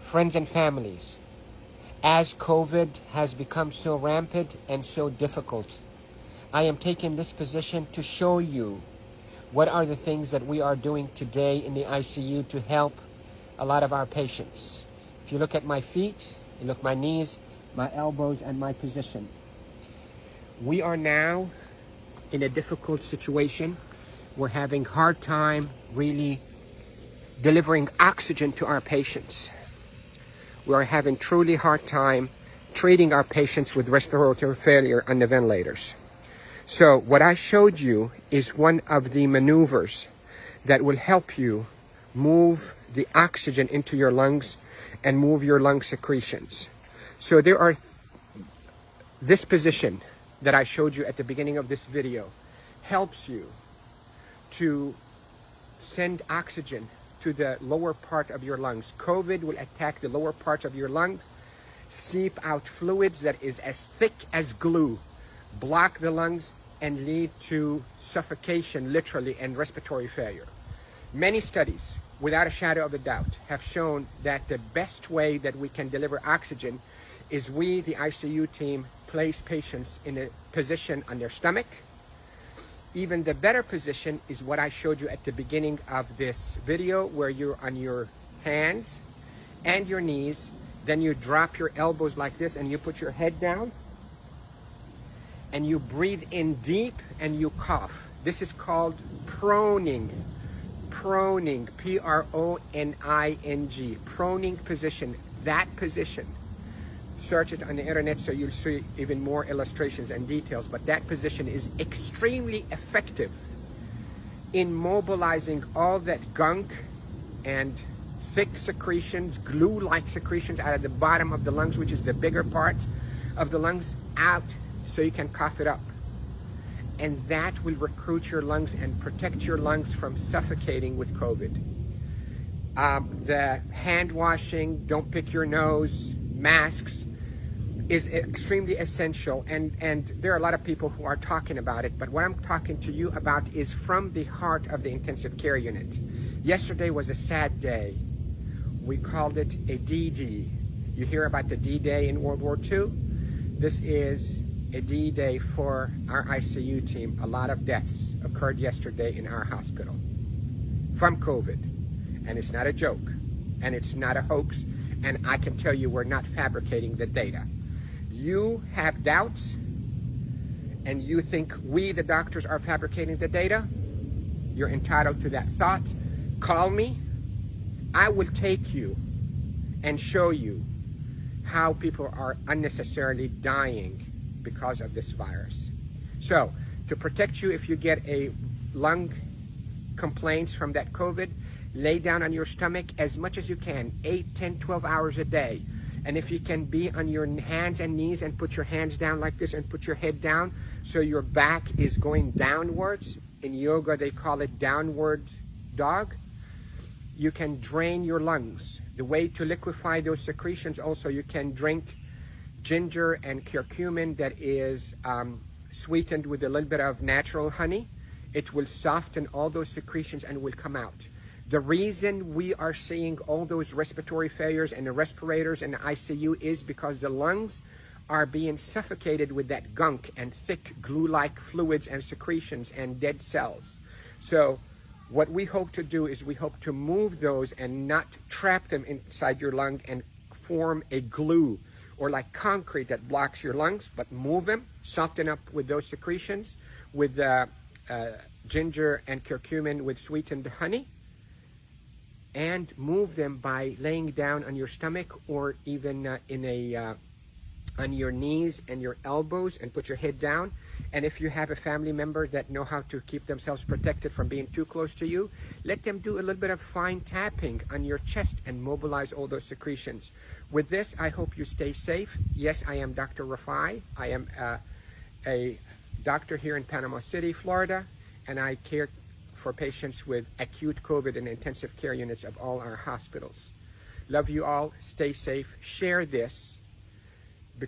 Friends and families, as COVID has become so rampant and so difficult, I am taking this position to show you what are the things that we are doing today in the ICU to help a lot of our patients. If you look at my feet, you look at my knees, my elbows, and my position. We are now in a difficult situation. We're having hard time really delivering oxygen to our patients. We are having truly hard time treating our patients with respiratory failure on the ventilators. So what I showed you is one of the maneuvers that will help you move the oxygen into your lungs and move your lung secretions. So there are this position that I showed you at the beginning of this video helps you to send oxygen to the lower part of your lungs. COVID will attack the lower parts of your lungs, seep out fluids that is as thick as glue, block the lungs, and lead to suffocation, literally, and respiratory failure. Many studies, without a shadow of a doubt, have shown that the best way that we can deliver oxygen is we, the ICU team, place patients in a position on their stomach. Even the better position is what I showed you at the beginning of this video, where you're on your hands and your knees, then you drop your elbows like this and you put your head down and you breathe in deep and you cough. This is called proning. Proning, P-R-O-N-I-N-G, proning position. That position, search it on the internet so you'll see even more illustrations and details, but that position is extremely effective in mobilizing all that gunk and thick secretions, glue-like secretions out of the bottom of the lungs, which is the bigger part of the lungs, out so you can cough it up. And that will recruit your lungs and protect your lungs from suffocating with COVID. The hand washing, don't pick your nose, masks, is extremely essential, and there are a lot of people who are talking about it, but what I'm talking to you about is from the heart of the intensive care unit. Yesterday was a sad day. We called it a D-Day. You hear about the D-Day in World War II? This is a D-Day for our ICU team. A lot of deaths occurred yesterday in our hospital from COVID, and it's not a joke, and it's not a hoax, and I can tell you we're not fabricating the data. You have doubts and you think we, the doctors, are fabricating the data. You're entitled to that thought. Call me. I will take you and show you how people are unnecessarily dying because of this virus. So, to protect you if you get a lung complaints from that COVID, lay down on your stomach as much as you can, 8, 10, 12 hours a day. And if you can be on your hands and knees and put your hands down like this and put your head down so your back is going downwards. In yoga, they call it downward dog. You can drain your lungs. The way to liquefy those secretions also, you can drink ginger and curcumin that is sweetened with a little bit of natural honey. It will soften all those secretions and will come out. The reason we are seeing all those respiratory failures and the respirators in the ICU is because the lungs are being suffocated with that gunk and thick glue-like fluids and secretions and dead cells. So what we hope to do is we hope to move those and not trap them inside your lung and form a glue or like concrete that blocks your lungs, but move them, soften up with those secretions with ginger and curcumin with sweetened honey, and move them by laying down on your stomach or even on your knees and your elbows and put your head down. And if you have a family member that know how to keep themselves protected from being too close to you, let them do a little bit of fine tapping on your chest and mobilize all those secretions. With this, I hope you stay safe. Yes, I am Dr. Rafai. I am a doctor here in Panama City, Florida, and I care for patients with acute COVID in intensive care units of all our hospitals. Love you all. Stay safe. Share this